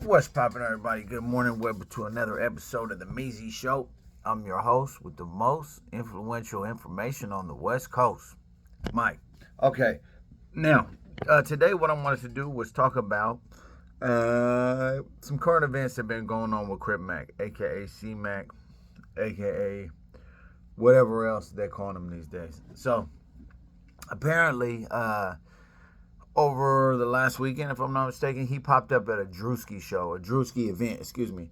What's poppin', everybody? Good morning. Welcome to another episode of the Measy Show. I'm your host with the most influential information on the West Coast, Mike. Okay, now today what I wanted to do was talk about some current events that have been going on with Crip, aka Cmac, aka whatever else they're calling him these days. So apparently, over the last weekend, if I'm not mistaken, he popped up at a druski event, excuse me.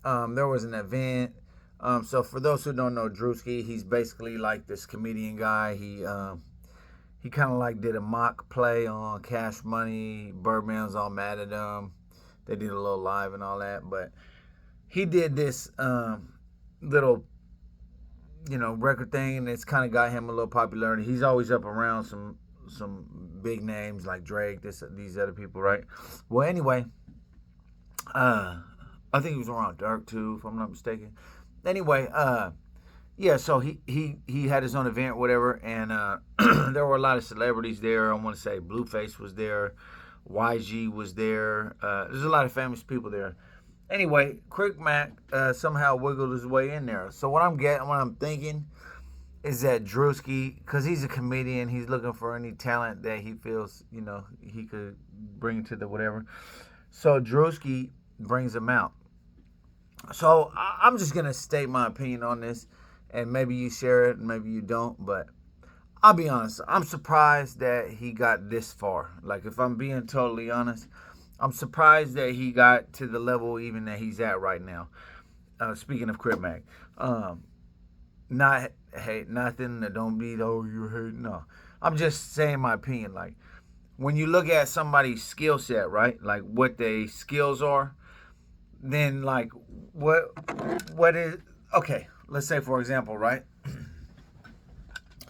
There was an event. So for those who don't know Druski, he's basically like this comedian guy. He kind of like did a mock play on Cash Money. Birdman's all mad at him. They did a little live and all that, but he did this little, record thing, and it's kind of got him a little popularity. He's always up around some big names like Drake, these other people, right? Well, anyway, I think he was around Dirk too, if I'm not mistaken. Anyway, yeah, so he had his own event, whatever, and there were a lot of celebrities there. I want to say Blueface was there, YG was there. There's a lot of famous people there. Anyway, Crip somehow wiggled his way in there. So what I'm thinking is that druski, because he's a comedian, he's looking for any talent that he feels, he could bring to the whatever. So druski brings him out. So I'm just going to state my opinion on this, and maybe you share it and maybe you don't, but I'll be honest. I'm surprised that he got this far. Like, if I'm being totally honest, I'm surprised that he got to the level even that he's at right now. Speaking of Crip, not hate nothing. That don't be you're hating. No, I'm just saying my opinion. Like, when you look at somebody's skill set, right? Like what their skills are, then like what is okay? Let's say for example, right?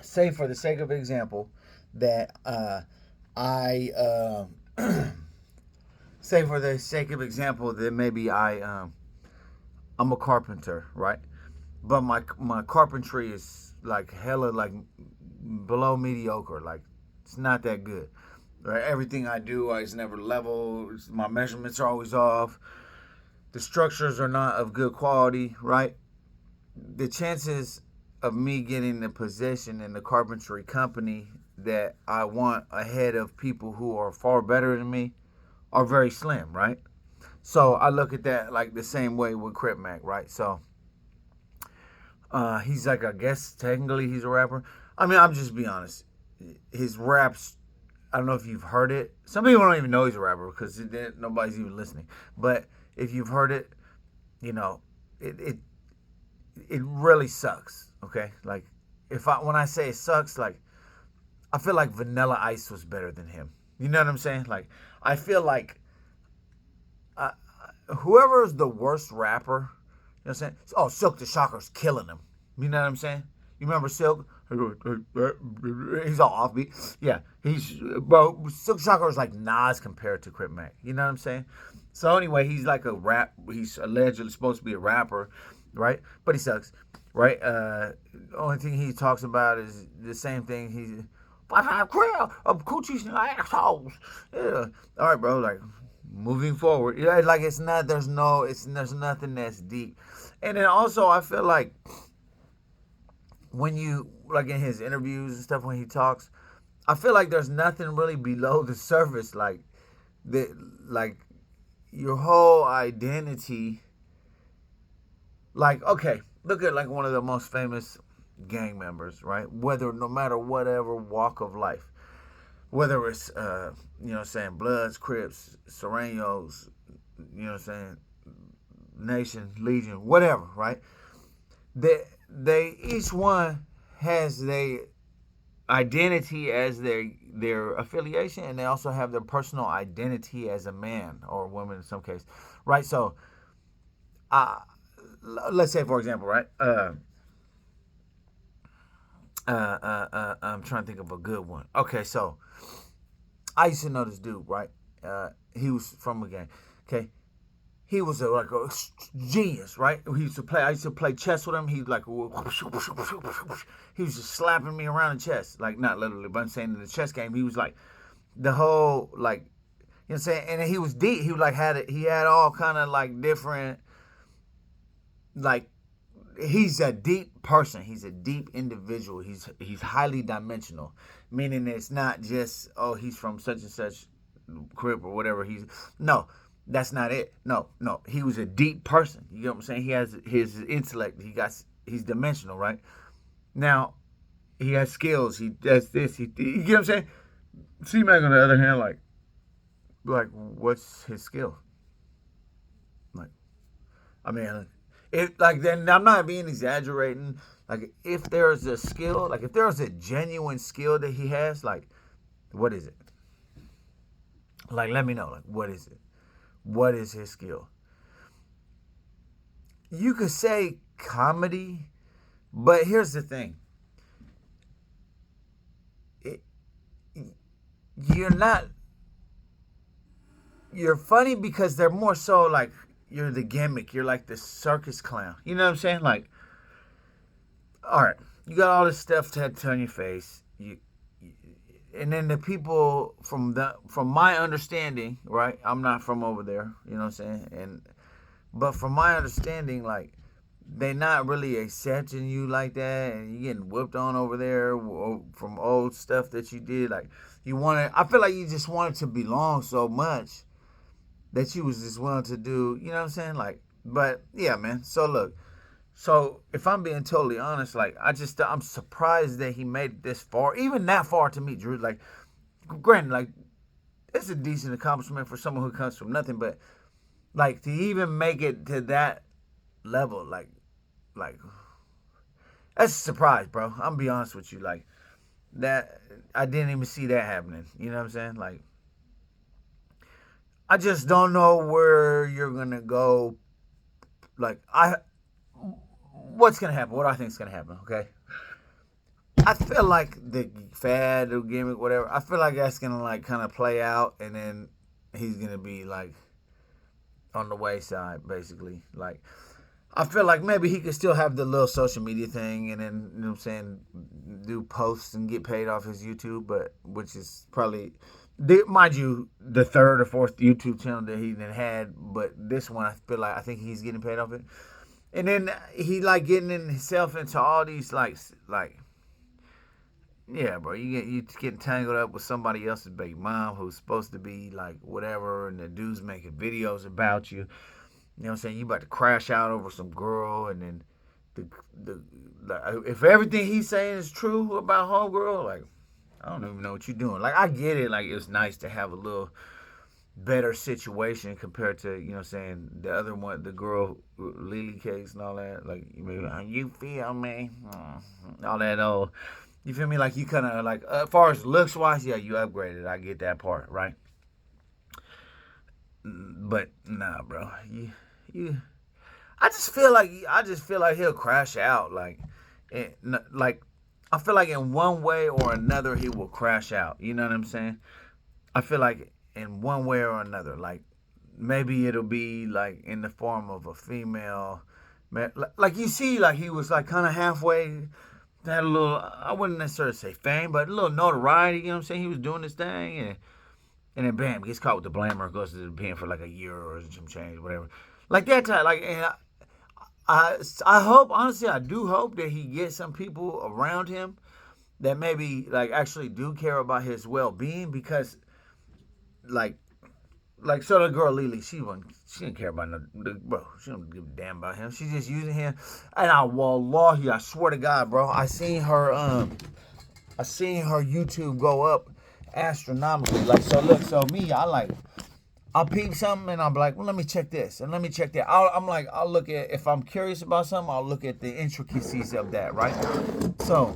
Say for the sake of example that I say for the sake of example that maybe I'm a carpenter, right? But my carpentry is like hella like below mediocre. Like, it's not that good. Right? Everything I do is never level. My measurements are always off. The structures are not of good quality. Right? The chances of me getting the position in the carpentry company that I want ahead of people who are far better than me are very slim. Right? So I look at that like the same way with Crip, right? So he's like, I guess technically he's a rapper. I mean, I'm just be honest. His raps, I don't know if you've heard it. Some people don't even know he's a rapper because nobody's even listening. But if you've heard it, it really sucks. Okay, like when I say it sucks, like I feel like Vanilla Ice was better than him. You know what I'm saying? Like, I feel like whoever is the worst rapper. You know what I'm saying? Oh, Silk the Shocker's killing him. You know what I'm saying? You remember Silk? He's all offbeat. Yeah, Silk Shocker is like Nas compared to Crip. You know what I'm saying? So anyway, he's like he's allegedly supposed to be a rapper, right? But he sucks, right? Only thing he talks about is the same thing. He's crowd of coochies and assholes. Yeah. All right, bro. Like, moving forward, like there's nothing that's deep. And then also, I feel like when you, like in his interviews and stuff, when he talks, I feel like there's nothing really below the surface. Like, your whole identity. Like, okay, look at like one of the most famous gang members, right? No matter whatever walk of life, whether it's Bloods, Crips, Serenos, Nation, Legion, whatever, right? They each one has their identity as their affiliation, and they also have their personal identity as a man or a woman in some case, right? So, let's say for example, right? I'm trying to think of a good one. Okay, so I used to know this dude, right? He was from a gang. Okay, he was a genius, right? I used to play chess with him. He was he was just slapping me around the chest, like not literally, but I'm saying in the chess game, he was like the whole You know what I'm saying? And he was deep. He was like he had all kind of like different, like, he's a deep person. He's a deep individual. He's highly dimensional, meaning it's not just, oh, he's from such and such crip or whatever. No, that's not it. No, he was a deep person. You get what I'm saying? He has his intellect. He's dimensional, right? Now he has skills. He does this. You get what I'm saying? C-Mac on the other hand, like what's his skill? Like, I mean, then I'm not being exaggerating. Like, if there's a skill, like if there's a genuine skill that he has, like, what is it? Like, let me know. Like, what is it? What is his skill? You could say comedy, but here's the thing. You're funny because they're more so like, you're the gimmick. You're like the circus clown. You know what I'm saying? Like, all right, you got all this stuff tattooed on your face. And then the people from my understanding, right? I'm not from over there. You know what I'm saying? But from my understanding, like, they not really accepting you like that, and you getting whipped on over there from old stuff that you did. Like, I feel like you just wanted to belong so much that you was just willing to do, you know what I'm saying? Like, but yeah, man. So look, if I'm being totally honest, like, I'm surprised that he made it this far, even that far to me, Drew. Like, granted, like, it's a decent accomplishment for someone who comes from nothing, but like, to even make it to that level, like, that's a surprise, bro. I'm gonna be honest with you, like, that I didn't even see that happening. You know what I'm saying? Like, I just don't know where you're gonna go. Like, what's gonna happen? What do I think is gonna happen? Okay, I feel like the fad or gimmick, whatever. I feel like that's gonna like kind of play out, and then he's gonna be like on the wayside, basically. Like, I feel like maybe he could still have the little social media thing, and then, you know what I'm saying, do posts and get paid off his YouTube, but which is probably, mind you, the third or fourth YouTube channel that he then had, but this one I think he's getting paid off it. And then he like getting himself into all these like yeah, bro, you getting tangled up with somebody else's baby mom who's supposed to be like whatever, and the dude's making videos about you. You know what I'm saying? You about to crash out over some girl, and then if everything he's saying is true about homegirl, like, I don't even know what you're doing. Like, I get it. Like, it's nice to have a little better situation compared to, you know what I'm saying, the other one, the girl, Lily Cakes and all that. Like, you feel me? All that old. You feel me? Like, you kind of, like, as far as looks-wise, yeah, you upgraded. I get that part, right? But, nah, bro. I just feel like he'll crash out. Like, I feel like in one way or another he will crash out. You know what I'm saying? I feel like in one way or another, like, maybe it'll be like in the form of a female, like, you see, like, he was like kind of halfway, had a little, I wouldn't necessarily say fame, but a little notoriety. You know what I'm saying? He was doing this thing, and then bam, gets caught with the blamer, goes to the pen for like a year or some change, whatever. Like that time, like, and I hope, honestly, I do hope that he gets some people around him that maybe like actually do care about his well-being, because like so the girl Lily, she didn't care about bro. She don't give a damn about him. She's just using him. And wallahi, I swear to God, bro, I seen her YouTube go up astronomically. Like, so me, I'll peep something and I'll be like, well, let me check this and let me check that. I'll look at, if I'm curious about something, I'll look at the intricacies of that, right? So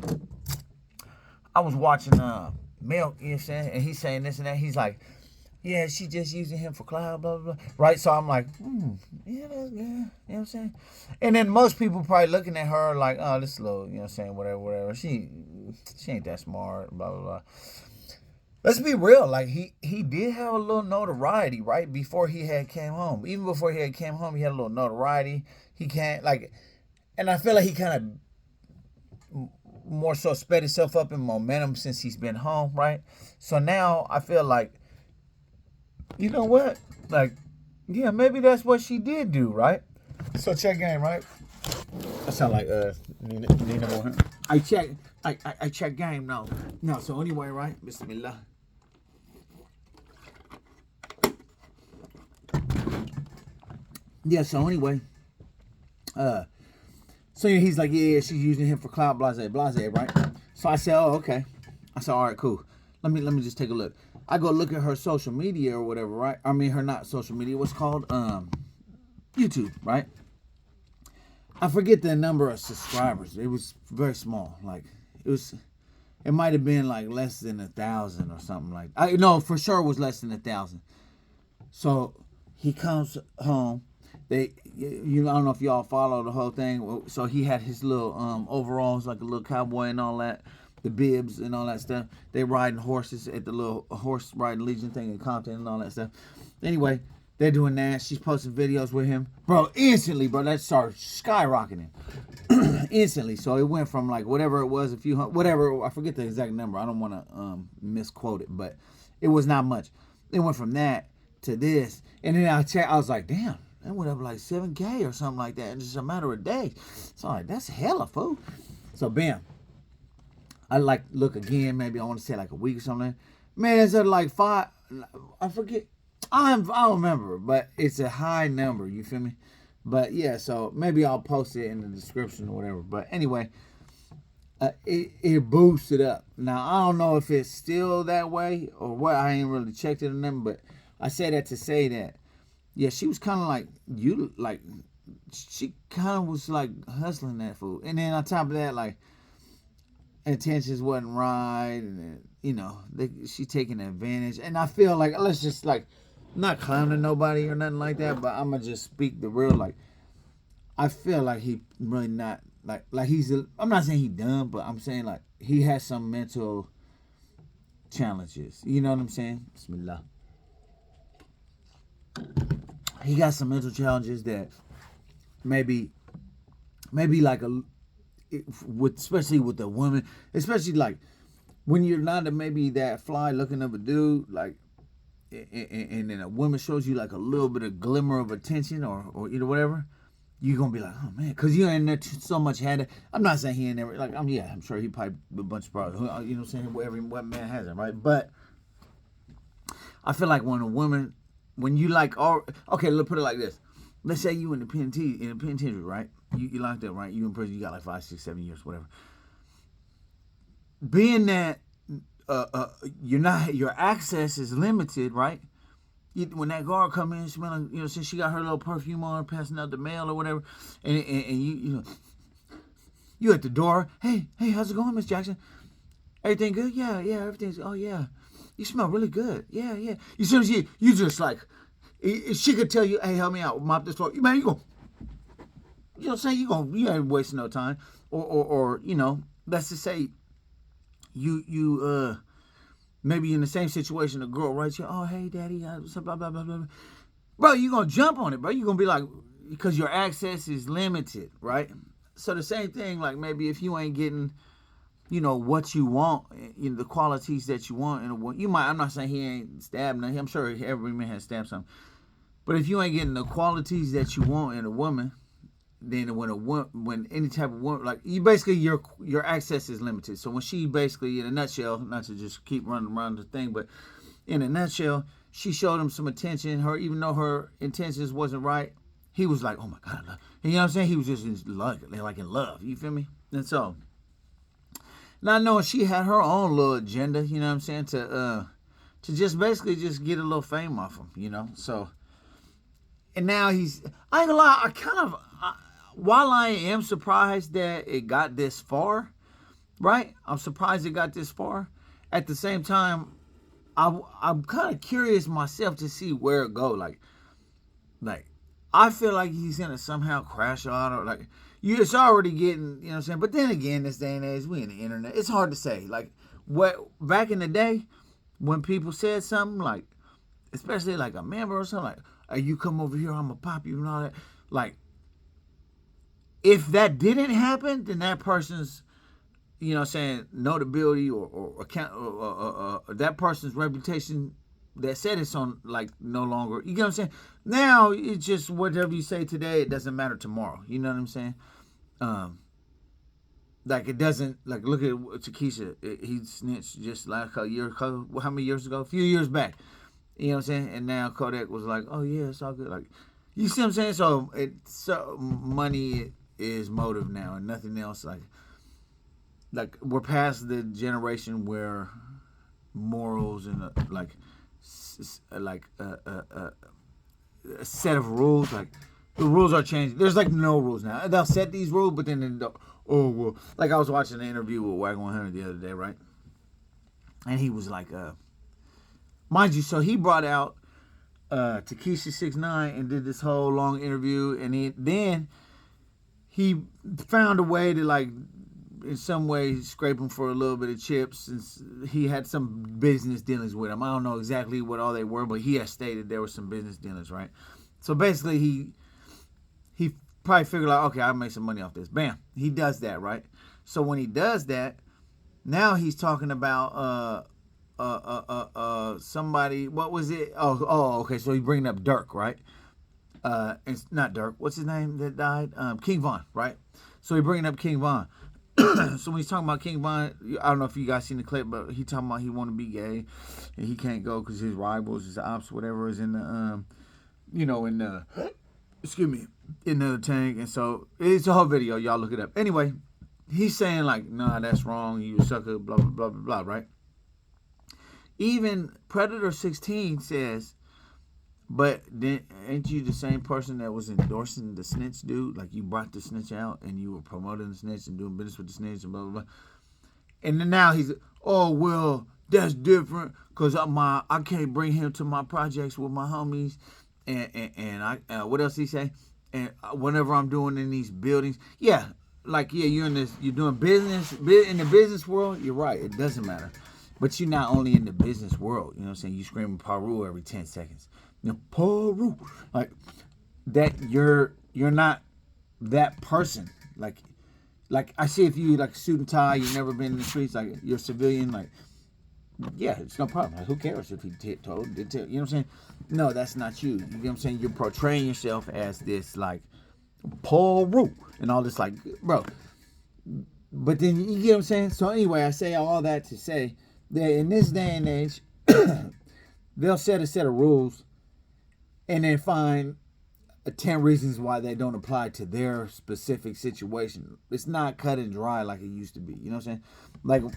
I was watching Milk, you know what I'm saying, and he's saying this and that. He's like, yeah, she just using him for cloud, blah, blah, blah. Right? So I'm like, yeah, that's good. You know what I'm saying? And then most people probably looking at her like, oh, this little, you know what I'm saying, whatever. She ain't that smart, blah, blah, blah. Let's be real. Like, he did have a little notoriety, right? Before he had came home. Even before he had came home, he had a little notoriety. He can't, like, and I feel like he kind of more so sped himself up in momentum since he's been home, right? So now I feel like You know what? Like, yeah, maybe that's what she did do, right? So check game, right? That sound like Nina Moore. I check game now. No, so anyway, right? Bismillah. Yeah, so anyway, so he's like, yeah, she's using him for clout, blase, right? So I said, oh, okay. I said, all right, cool. Let me just take a look. I go look at her social media or whatever, right? I mean, her not social media. What's called YouTube, right? I forget the number of subscribers. It was very small. Like it might have been like less than 1,000 or something like. I no, for sure it was less than 1,000. So he comes home. I don't know if y'all follow the whole thing. So he had his little overalls, like a little cowboy and all that, the bibs and all that stuff. They riding horses at the little horse riding Legion thing in Compton and all that stuff. Anyway, they're doing that. She's posting videos with him, bro. Instantly, bro, that started skyrocketing. Instantly. So it went from like whatever it was, a few hundred, whatever. I forget the exact number. I don't want to misquote it, but it was not much. It went from that to this, and then I was like, damn. That went up like 7K or something like that in just a matter of days. So I'm like, that's hella, fool. So bam. I like look again, maybe I want to say like a week or something. Man, it's at like 5. I forget. I don't remember, but it's a high number. You feel me? But yeah, so maybe I'll post it in the description or whatever. But anyway, it boosted up. Now I don't know if it's still that way or what. I ain't really checked it on them, but I say that to say that. Yeah, she was kind of like she kind of was like hustling that food, and then on top of that, like intentions wasn't right, and she taking advantage. And I feel like let's just like not clowning nobody or nothing like that, but I'm gonna just speak the real. Like I feel like he really not like I'm not saying he dumb, but I'm saying like he has some mental challenges. You know what I'm saying? Bismillah. He got some mental challenges that maybe like especially with the woman, especially like when you're not maybe that fly looking of a dude, like, and then a woman shows you like a little bit of glimmer of attention or whatever, you're gonna be like, oh man, because you ain't there so much had it. I'm not saying he ain't never like I'm sure he probably a bunch of problems. You know what I'm saying? What man has it, right? But I feel like when you like, okay, let's put it like this. Let's say you in the penitentiary, right? You locked up, right? You in prison, you got like 5, 6, 7 years, whatever. Being that your access is limited, right? When that guard come in, smelling, since she got her little perfume on, passing out the mail or whatever, and you at the door, hey, how's it going, Miss Jackson? Everything good? Yeah, everything's. Oh yeah. You smell really good. Yeah. You see, you just like, if she could tell you, hey, help me out, mop this floor. Man, you go. You know what I'm saying? You ain't wasting no time. Or let's just say you maybe in the same situation, a girl writes you, oh hey daddy, blah blah blah blah. Bro, you gonna jump on it, bro. You gonna be like, because your access is limited, right? So the same thing, like maybe if you ain't getting what you want, the qualities that you want in a woman. I'm not saying he ain't stabbed nothing. I'm sure every man has stabbed something. But if you ain't getting the qualities that you want in a woman, then when any type of woman, like you basically your access is limited. So when she basically, in a nutshell, not to just keep running around the thing, but in a nutshell, she showed him some attention. Even though her intentions wasn't right, he was like, oh my God. And you know what I'm saying? He was just in love. You feel me? And so, not knowing she had her own little agenda, you know what I'm saying, to just basically just get a little fame off him, So, and now I ain't gonna lie, while I am surprised that it got this far, right? I'm surprised it got this far. At the same time, I'm kind of curious myself to see where it go. Like I feel like he's gonna somehow crash out or like. It's already getting, you know what I'm saying? But then again, this day and age, we in the internet. It's hard to say. Like, back in the day, when people said something, like, especially like a member or something, like, hey, you come over here, I'm going to pop you and all that. Like, if that didn't happen, then that person's, notability or that person's reputation that said it's on, like, no longer, you get what I'm saying? Now it's just whatever you say today, it doesn't matter tomorrow. You know what I'm saying? Like, it doesn't, like, look at Takesha. He snitched just like a year, how many years ago? A few years back. You know what I'm saying? And now Kodak was like, oh yeah, it's all good. Like, you see what I'm saying? So money is motive now and nothing else. Like we're past the generation where morals and a set of rules, like the rules are changing. There's like no rules now. They'll set these rules, but then well, like I was watching an interview with Wagon 100 the other day, right? And he was like, mind you, so he brought out Takesha 6ix9ine and did this whole long interview, and then he found a way to, like, in some way scrape him for a little bit of chips, since he had some business dealings with him. I don't know exactly what all they were, but he has stated there were some business dealings, right? So basically he probably figured like, okay, I'll make some money off this. Bam. He does that, right? So when he does that, now he's talking about somebody, what was it? Okay, so he's bringing up Dirk, right? It's not Dirk. What's his name that died? King Von, right? So he's bringing up King Von. So when he's talking about King Von, I don't know if you guys seen the clip, but he talking about he want to be gay and he can't go because his rivals, his ops, whatever, is in the, in the tank. And so it's a whole video. Y'all look it up. Anyway, he's saying like, nah, that's wrong. You sucker, blah, blah, blah, blah, blah, right? Even Predator 16 says, but then ain't you the same person that was endorsing the snitch dude? Like, you brought the snitch out and you were promoting the snitch and doing business with the snitch and blah, blah, blah. And then now he's, oh, well, that's different because I can't bring him to my projects with my homies. And I what else he say? And whenever I'm doing in these buildings, yeah, you're doing business, in the business world, you're right, it doesn't matter. But you're not only in the business world, you know what I'm saying? You screaming Paru every 10 seconds. You know, Paru. Like that, you're not that person. Like I see if you like suit and tie, you've never been in the streets, like you're a civilian, like, yeah, it's no problem. Like, who cares if he you know what I'm saying? No, that's not you. You know what I'm saying? You're portraying yourself as this, like, Paru and all this, like, bro. But then, you get what I'm saying? So anyway, I say all that to say that in this day and age, they'll set a set of rules and then find 10 reasons why they don't apply to their specific situation. It's not cut and dry like it used to be. You know what I'm saying?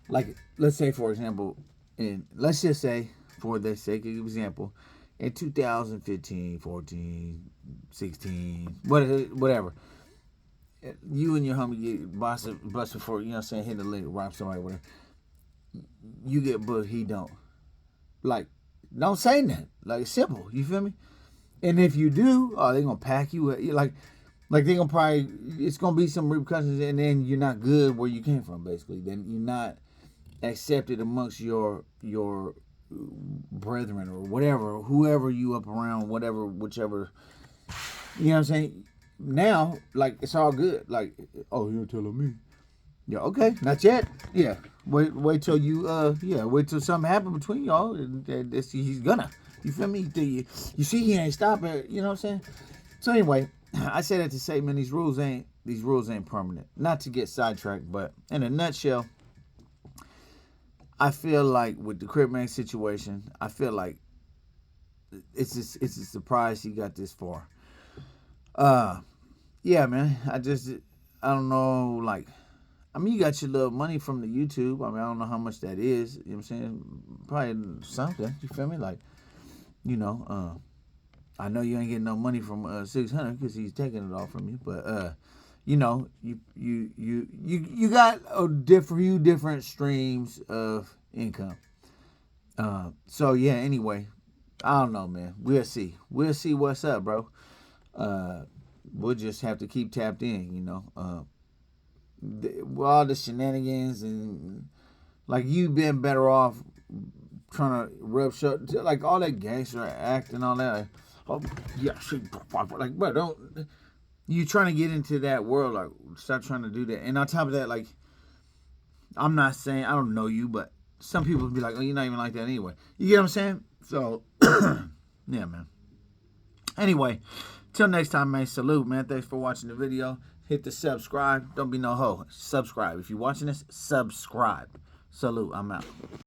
Like let's say, for example, let's just say, for the sake of example, in 2015, 14, 16, whatever, you and your homie get busted for, you know what I'm saying, hit the lick, rob somebody, whatever. You get booked, he don't. Like, don't say nothing. Like, it's simple. You feel me? And if you do, they're going to pack you. Like they're going to probably, it's going to be some repercussions, and then you're not good where you came from, basically. Then you're not accepted amongst your brethren or whatever, whoever you up around, whatever, whichever. You know what I'm saying? Now, like, it's all good. Like, oh, you're telling me. Yeah, okay, not yet. Yeah, wait till you, wait till something happens between y'all. And he's gonna. You feel me? You see, he ain't stopping. You know what I'm saying? So anyway, I say that to say, man, these rules ain't permanent. Not to get sidetracked, but in a nutshell, I feel like with the Crip Man situation, I feel like it's a surprise he got this far. Yeah, man. I don't know, like, I mean, you got your little money from the YouTube. I mean, I don't know how much that is. You know what I'm saying? Probably something. You feel me? Like, you know, I know you ain't getting no money from 600 because he's taking it all from you. But you know, you got few different streams of income. So yeah. Anyway, I don't know, man. We'll see. We'll see what's up, bro. We'll just have to keep tapped in, you know. All the shenanigans and, like, you've been better off trying to rub shut, like, all that gangster act and all that. Oh, yeah, like, bro, don't, you trying to get into that world, like, stop trying to do that. And on top of that, like, I'm not saying, I don't know you, but some people would be like, oh, you're not even like that anyway. You get what I'm saying? So, yeah, man. Anyway, till next time, man. Salute, man. Thanks for watching the video. Hit the subscribe. Don't be no hoe. Subscribe. If you're watching this, subscribe. Salute. I'm out.